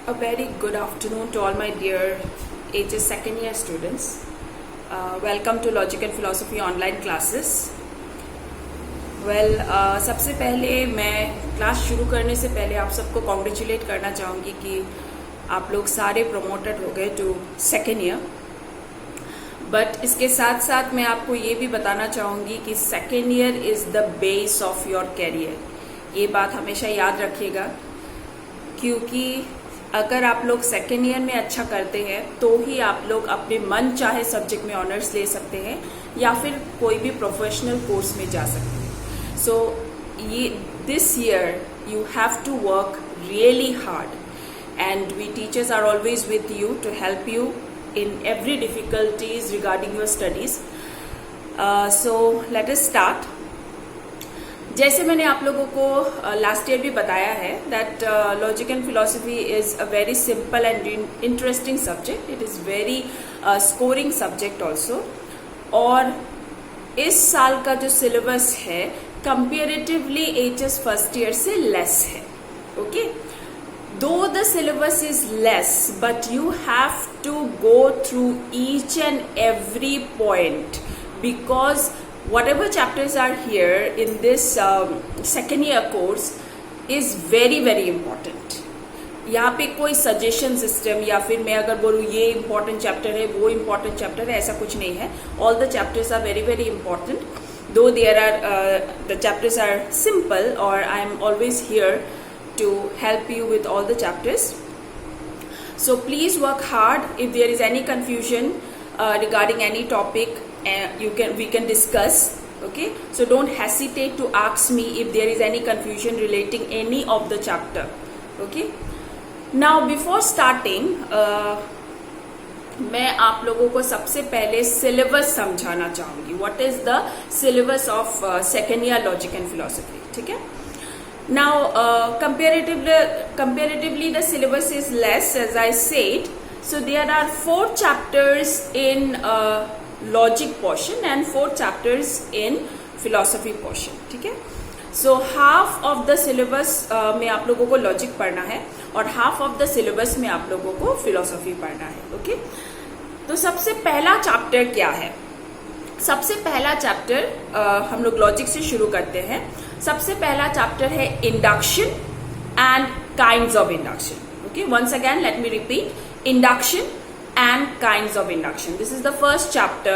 A very good afternoon to all my dear HS second year students. Welcome to Logic and Philosophy online classes. सबसे पहले मैं class शुरू करने से पहले आप सबको कॉन्ग्रेचुलेट करना चाहूँगी कि आप लोग सारे प्रमोटेड हो गए टू सेकेंड ईयर. बट इसके साथ साथ मैं आपको ये भी बताना चाहूँगी कि second year is the base of your career. ये बात हमेशा याद रखिएगा, क्योंकि अगर आप लोग सेकेंड ईयर में अच्छा करते हैं तो ही आप लोग अपने मन चाहे सब्जेक्ट में ऑनर्स ले सकते हैं या फिर कोई भी प्रोफेशनल कोर्स में जा सकते हैं. सो ये this year you have to work really hard and we teachers are always with you to help you in every difficulties regarding your studies. So let us start. जैसे मैंने आप लोगों को लास्ट ईयर भी बताया है that logic and philosophy is a very simple and interesting subject. It is very scoring subject also. और इस साल का जो सिलेबस है कंपेरेटिवली एचएस फर्स्ट ईयर से लेस है. Okay, though the syllabus is less but you have to go through each and every point because whatever chapters are here in this second year course is very very important. यहाँ पे कोई suggestion system या फिर मैं अगर बोलूँ ये important chapter है वो इम्पोर्टेंट चैप्टर है, ऐसा कुछ नहीं है. All the chapters are very very important. Though there are the chapters are simple और I am always here to help you with all the chapters. So please work hard. If there is any confusion regarding any topic, we can discuss. Okay, so don't hesitate to ask me if there is any confusion relating any of the chapter. Okay, now before starting मैं आप लोगों को सबसे पहले syllabus समझाना चाहूंगी. What is the syllabus of second year logic and philosophy. ठीक है. Now comparatively the syllabus is less, as I said. So there are 4 chapters in logic portion and 4 chapters in philosophy portion. ठीक है. So half of the syllabus में आप लोगों को logic पढ़ना है और half of the syllabus में आप लोगों को philosophy पढ़ना है. Okay? तो सबसे पहला चैप्टर क्या है? सबसे पहला चैप्टर हम लोग लॉजिक से शुरू करते हैं. सबसे पहला चैप्टर है induction and kinds of induction. Okay, once again let me repeat. Induction and kinds of induction. This is the first chapter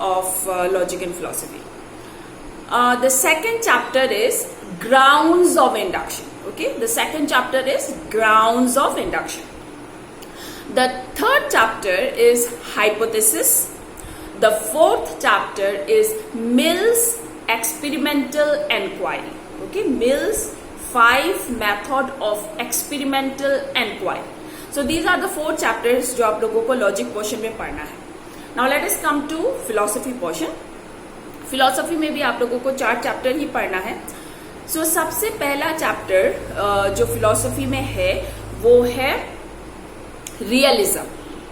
of logic and philosophy. The second chapter is grounds of induction. Okay, the second chapter is grounds of induction. The third chapter is hypothesis. The fourth chapter is Mill's experimental inquiry. Okay, Mill's 5 method of experimental inquiry. So these are the 4 chapters जो आप लोगों को logic portion में पढ़ना है. Now let us come to philosophy portion. Philosophy में भी आप लोगों को 4 चैप्टर ही पढ़ना है. So सबसे पहला चैप्टर जो फिलोसफी में है वो है realism.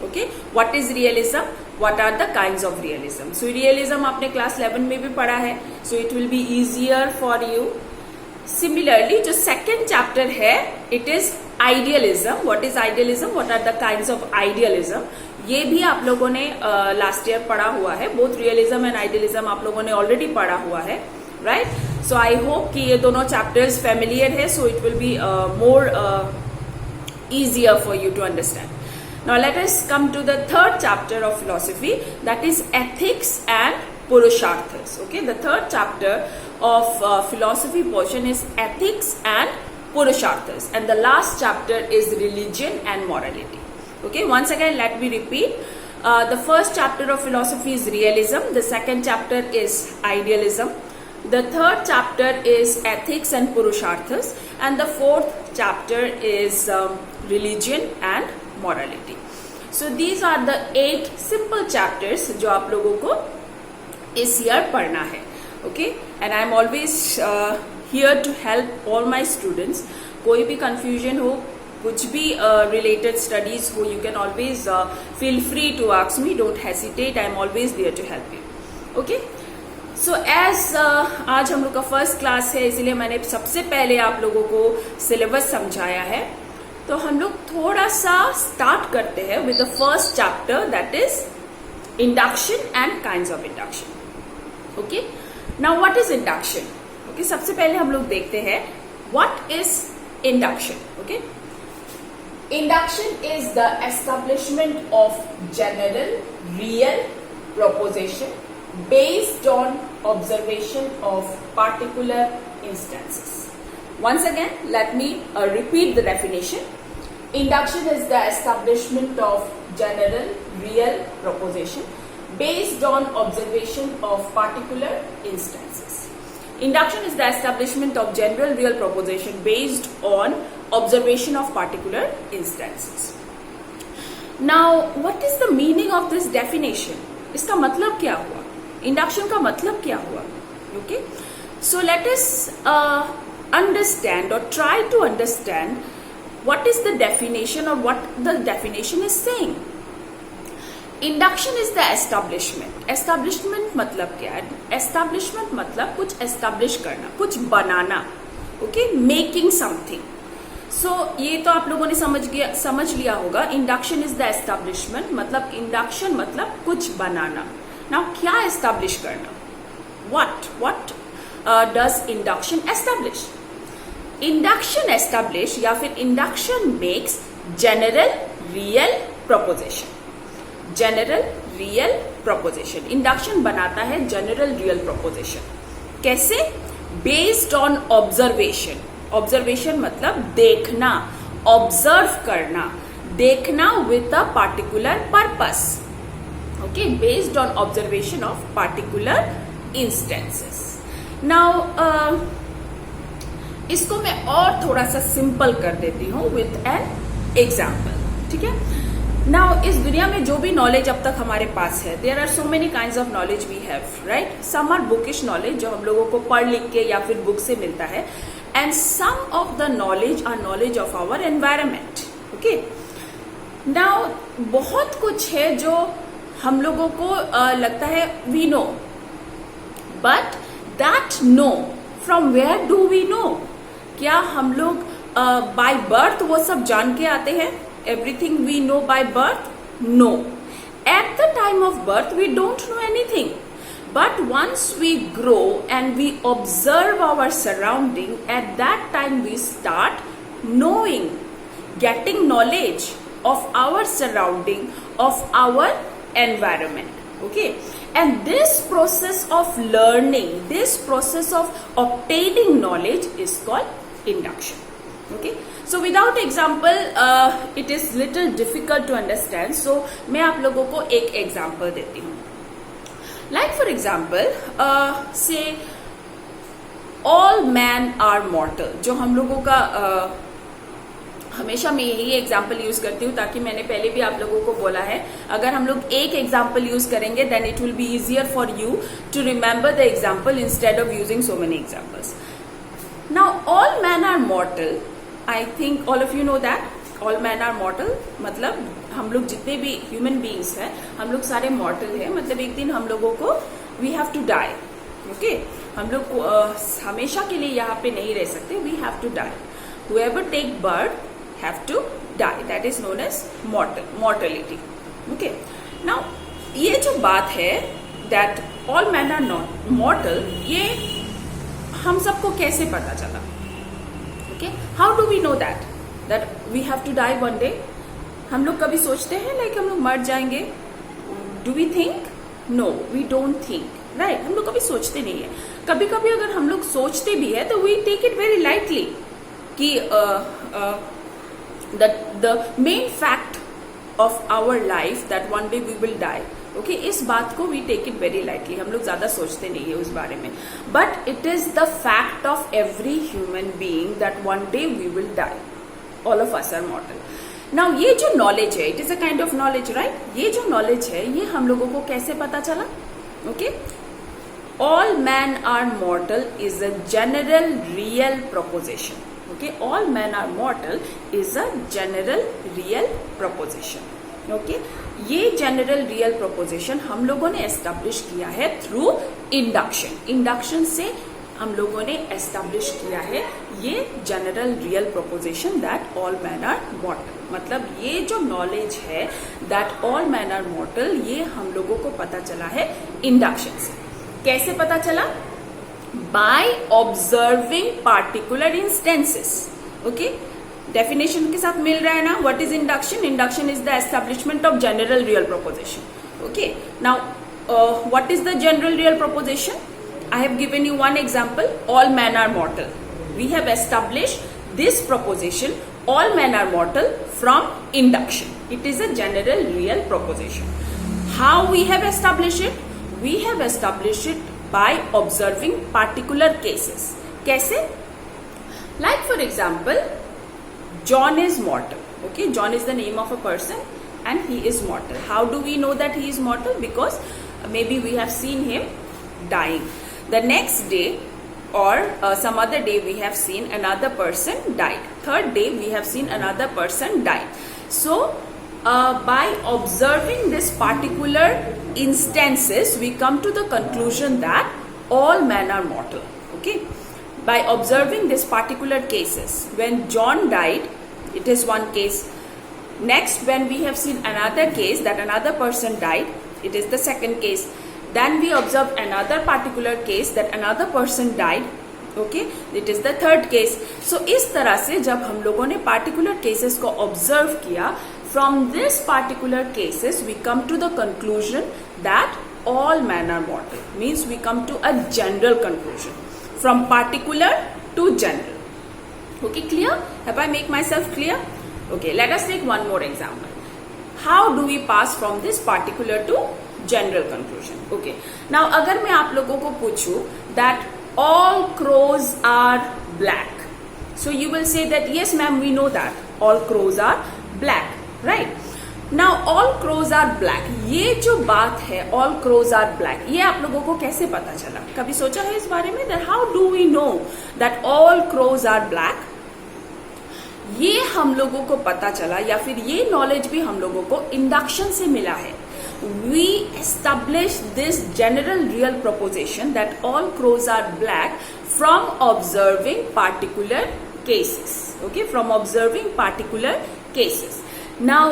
Okay, what is realism, what are the kinds of realism. So realism आपने क्लास 11 में भी पढ़ा है. So it will be easier for you. Similarly जो सेकेंड चैप्टर है it is idealism. What is idealism, what are the kinds of idealism. ये भी आप लोगों ने लास्ट ईयर पढ़ा हुआ है. बोथ रियलिज्म एंड आइडियलिज्म आप लोगों ने ऑलरेडी पढ़ा हुआ है, राइट. सो आई होप कि ये दोनों चैप्टर्स फेमिलियर है. So it will be more easier for you to understand. Now let us come to the third chapter of philosophy, that is ethics and purusharthas. Okay, the third chapter of philosophy portion is ethics and purusharthas, and the last chapter is religion and morality. Okay, once again let me repeat. The first chapter of philosophy is realism. The second chapter is idealism. The third chapter is ethics and purusharthas, and the fourth chapter is religion and morality. So these are the 8 simple chapters जो आप लोगों को इस year पढ़ना है. Okay, and I am always here to help all my students. कोई भी confusion हो, कुछ भी related studies हो, you can always feel free to ask me. Don't hesitate. I am always there to help you. Okay. So as आज हम लोग का फर्स्ट क्लास है, इसीलिए मैंने सबसे पहले आप लोगों को सिलेबस समझाया है. तो हम लोग थोड़ा सा स्टार्ट करते हैं with the first chapter, that is induction and kinds of induction. Okay, now what is induction? Okay, सबसे पहले हम लोग देखते हैं what is induction. Okay, induction is the establishment of general real proposition based on observation of particular instances. Once again, let me repeat the definition. Induction is the establishment of general real proposition based on observation of particular instances. Induction is the establishment of general real proposition based on observation of particular instances. Now, what is the meaning of this definition? इसका मतलब क्या हुआ? Induction का मतलब क्या हुआ? Okay, so let us understand और try to understand what is the definition और what the definition is saying. Induction is the establishment. Establishment मतलब क्या है? एस्टैब्लिशमेंट मतलब कुछ एस्टैब्लिश करना, कुछ बनाना. Okay, making something. सो ये तो आप लोगों ने समझ लिया होगा. इंडक्शन इज द एस्टैब्लिशमेंट मतलब इंडक्शन मतलब कुछ बनाना. नाउ क्या एस्टैब्लिश करना? What does induction establish? Induction establish या फिर induction makes general real proposition. General real proposition, induction बनाता है जनरल रियल प्रोपोजिशन. कैसे? Based on observation. ऑब्जर्वेशन मतलब देखना, ऑब्जर्व करना, देखना with a particular purpose. Okay, based on observation of particular instances. Now इसको मैं और थोड़ा सा सिंपल कर देती हूं विथ एन एग्जाम्पल. ठीक है, नाउ इस दुनिया में जो भी नॉलेज अब तक हमारे पास है, there are so many kinds of knowledge we have, right? Some are bookish knowledge जो हम लोगों को पढ़ लिख के या फिर बुक से मिलता है, and some of the knowledge are knowledge of our environment. Okay, now बहुत कुछ है जो हम लोगों को लगता है we know, but that know from where do we know? क्या हम लोग by birth वो सब जान के आते हैं? Everything we know by birth? No. At the time of birth we don't know anything. But once we grow and we observe our surrounding, at that time we start knowing, getting knowledge of our surrounding, of our environment. Okay, and this process of learning, this process of obtaining knowledge is called induction. Okay, so without example it is little difficult to understand. So मैं आप लोगों को एक example देती हूँ. Like for example, say all men are mortal. जो हम लोगों का हमेशा मैं यही एग्जाम्पल यूज करती हूँ, ताकि मैंने पहले भी आप लोगों को बोला है, अगर हम लोग एक एग्जाम्पल यूज करेंगे then it will be easier for you to remember the example instead of using so many examples. Now all man are mortal. I think all of you know that all man are mortal मतलब हम लोग जितने भी human beings हैं हम लोग सारे मॉर्टल हैं. मतलब एक दिन हम लोगों को we have to die. Okay, हम लोग हमेशा के लिए यहाँ पे नहीं रह सकते. We have to die. Whoever take birth have to die. That is known as mortality. Okay, now ये जो बात है that all man are not mortal, ये हम सबको कैसे पता चला? Okay, how do we know that we have to die one day? हम लोग कभी सोचते हैं लाइक हम लोग मर जाएंगे? Do we think? No, we don't think, right? हम लोग कभी सोचते नहीं है. कभी कभी अगर हम लोग सोचते भी है तो we take it very lightly कि the main fact of our life that one day we will die. Okay, इस बात को we take it very lightly. हम लोग ज्यादा सोचते नहीं है उस बारे में, but it is the fact of every human being that one day we will die. All of us are mortal. Now ये जो नॉलेज है, it is a kind of knowledge, right? ये जो नॉलेज है ये हम लोगों को कैसे पता चला? Okay, all man are mortal is a general real proposition. Okay, all man are mortal is a general real proposition. Okay, ये जनरल रियल प्रोपोजिशन हम लोगों ने एस्टेब्लिश किया है थ्रू इंडक्शन. इंडक्शन से हम लोगों ने एस्टेब्लिश किया है ये general real proposition that all man are mortal. मतलब ये जो नॉलेज है that all man are mortal, ये हम लोगों को पता चला है इंडक्शन से। कैसे पता चला? By observing particular instances. Okay, definition के साथ मिल रहा है ना? What is induction? Induction is the establishment of general real proposition. Okay, now what is the general real proposition? I have given you one example, all men are mortal. We have established this proposition, all men are mortal, from induction. It is a general real proposition. How we have established it? We have established it by observing particular cases. कैसे? Like for example, John is mortal. Okay, John is the name of a person and he is mortal. How do we know that he is mortal? Because maybe we have seen him dying. The next day or some other day we have seen another person died. Third day we have seen another person died. So by observing this particular instances, we come to the conclusion that all men are mortal. Okay, by observing this particular cases, when John died, it is one case. Next, when we have seen another case that another person died, it is the second case. Then we observe another particular case that another person died. Okay, it is the third case. So इस तरह से जब हम लोगों ने particular cases को observe किया, from this particular cases we come to the conclusion that all men are mortal. Means we come to a general conclusion from particular to general. Okay, clear? Have I make myself clear? Okay, let us take one more example. How do we pass from this particular to general conclusion? Okay, now अगर मैं आप लोगों को पूछूं that all crows are black, so you will say that yes ma'am, we know that all crows are black, right? Now all crows are black, ये जो बात है all crows are black, ये आप लोगों को कैसे पता चला? कभी सोचा है इस बारे में? that how do we know that all crows are black? ये हम लोगों को पता चला या फिर ये नॉलेज भी हम लोगों को इंडक्शन से मिला है. We established this general real proposition that all crows are black from observing particular cases. Okay, from observing particular cases. Now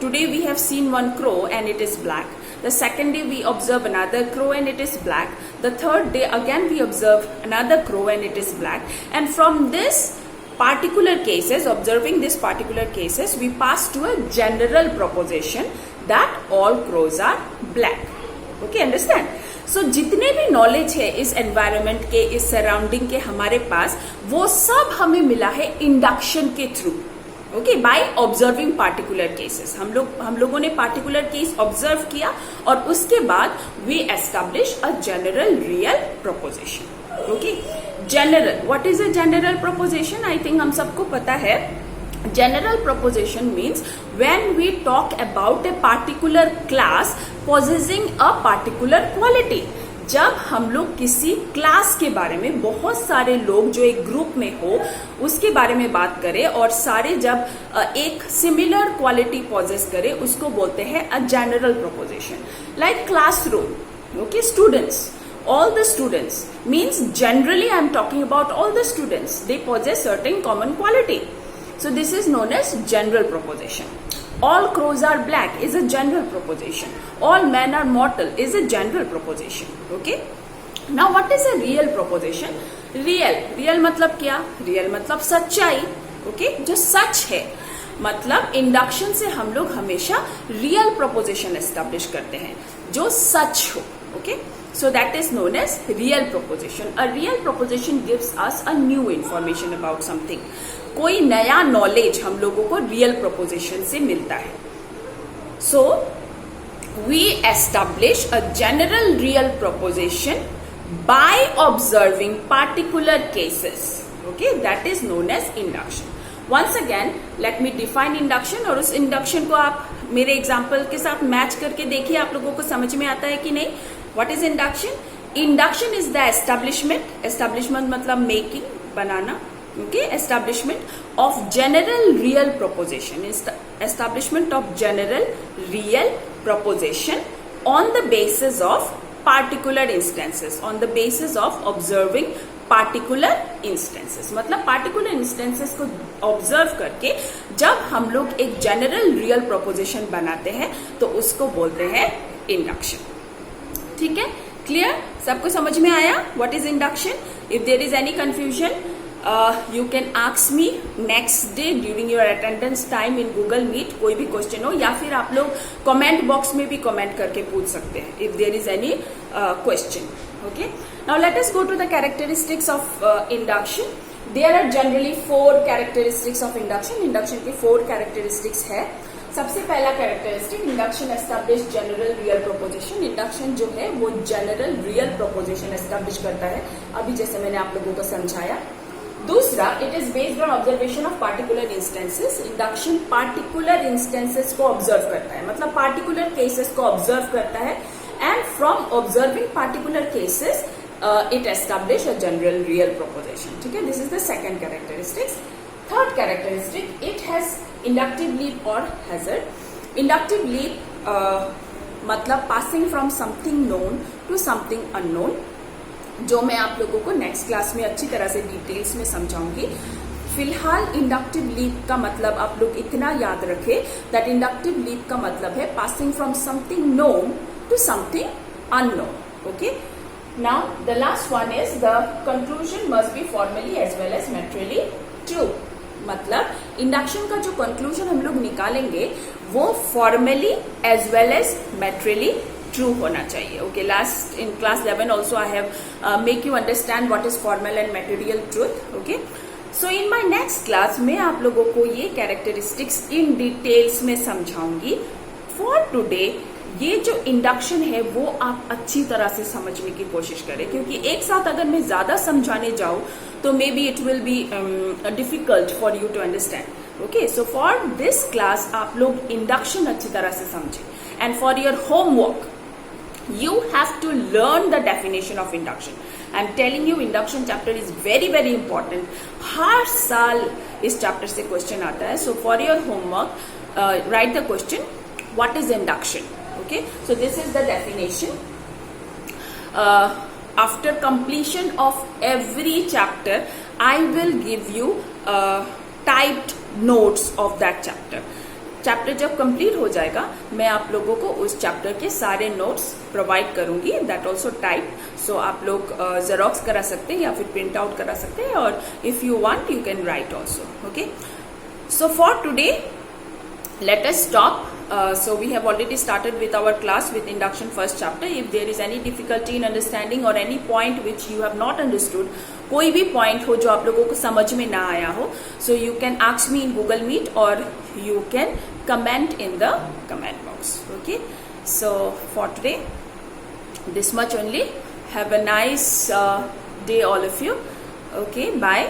today we have seen one crow and it is black. The second day we observe another crow and it is black. The third day again we observe another crow and it is black. And from this particular cases, observing this particular cases, we pass to a general proposition that all crows are black. Okay, understand? So जितने भी knowledge है इस environment के, इस surrounding के हमारे पास, वो सब हमें मिला है इंडक्शन के through. Okay, by observing particular cases. हम लोगों ने पार्टिकुलर केस ऑब्जर्व किया और उसके बाद we establish a general real proposition. Okay, general, what is a general proposition? I think हम सबको पता है. General proposition means when we talk about a particular class possessing a particular quality. जब हम लोग किसी क्लास के बारे में, बहुत सारे लोग जो एक ग्रुप में हो उसके बारे में बात करें और सारे जब एक सिमिलर क्वालिटी पॉजेस करें, उसको बोलते हैं अ general proposition. Like classroom. Okay, students, all the students means generally I am talking about all the students, they possess certain common quality. So this is known as general proposition. All crows are black is a general proposition. All men are mortal is a general proposition. Okay, now what is a real proposition? real मतलब क्या? real मतलब सच्चाई. Okay, जो सच है. मतलब induction से हम लोग हमेशा रियल प्रोपोजिशन एस्टेब्लिश करते हैं जो सच हो. Okay, so that is known as real proposition. A real proposition gives us a new information about something. कोई नया नॉलेज हम लोगों को रियल प्रोपोजिशन से मिलता है. So we establish a general real proposition by observing particular cases. Okay, that is known as induction. Once again, let me define induction और उस इंडक्शन को आप मेरे एग्जाम्पल के साथ मैच करके देखिए, आप लोगों को समझ में आता है कि नहीं. What is induction? Induction is the establishment. Establishment मतलब making, banana. Okay, establishment of general real proposition. Establishment of general real proposition on the basis of particular instances, on the basis of observing particular instances. मतलब particular instances को observe करके जब हम लोग एक general real proposition बनाते हैं तो उसको बोलते हैं induction. ठीक है, क्लियर? सबको समझ में आया what is induction? If there is any confusion you can ask me next day during your attendance time in Google Meet. कोई भी क्वेश्चन हो या फिर आप लोग कमेंट बॉक्स में भी कमेंट करके पूछ सकते हैं if there is any question. Okay, now let us go to the characteristics of induction. There are generally 4 characteristics of induction. Induction के 4 कैरेक्टरिस्टिक्स है. सबसे पहला characteristic, induction establish general real proposition. Induction जो है वो जनरल रियल प्रोपोजिशन एस्टैब्लिश करता है, अभी जैसे मैंने आप लोगों को समझाया. दूसरा, it is based on observation of particular instances. Induction particular instances को ऑब्जर्व करता है, मतलब पार्टिकुलर केसेस को ऑब्जर्व करता है, and from observing particular cases it establish a general real proposition. ठीक है, this is the second characteristics. Third characteristic, it has inductive leap or hazard. Inductive leap मतलब passing from something known to something unknown, जो मैं आप लोगों को next class में अच्छी तरह से डिटेल्स में समझाऊंगी. फिलहाल इंडक्टिव लीप का मतलब आप लोग इतना याद रखें दैट इंडक्टिव लीप का मतलब है passing from something known to something unknown. Okay, now the last one is the conclusion must be formally as well as materially true. मतलब इंडक्शन का जो कंक्लूजन हम लोग निकालेंगे वो formally as well as materially true होना चाहिए. Okay, last in class 11 also I have make you understand what is formal and material truth. Okay, so in my next class मैं आप लोगों को ये कैरेक्टरिस्टिक्स इन डिटेल्स में समझाऊंगी. For today ये जो इंडक्शन है वो आप अच्छी तरह से समझने की कोशिश करें, क्योंकि एक साथ अगर मैं ज्यादा समझाने जाऊं तो maybe it will be difficult for you to understand. Okay, so for this class आप लोग इंडक्शन अच्छी तरह से समझें, and for your homework you have to learn the definition of induction. I'm telling you induction chapter is very very important. हर साल इस chapter से question आता है. So for your homework write the question, what is induction? Okay, so this is the definition. After completion of every chapter I will give you typed notes of that chapter. Chapter जब complete हो जाएगा मैं आप लोगों को उस chapter के सारे नोट्स प्रोवाइड करूंगी, दैट ऑल्सो टाइप. सो आप लोग जेरोक्स करा सकते हैं या फिर प्रिंट आउट करा सकते हैं, और if you want you can write also. Okay, so for today let us stop. So we have already started with our class with induction first chapter. If there is any difficulty in understanding or any point which you have not understood, कोई भी point हो जो आप लोगों को समझ में ना आया हो, so you can ask me in Google Meet or you can comment in the comment box. Okay, so for today this much only. Have a nice day all of you. Okay, bye.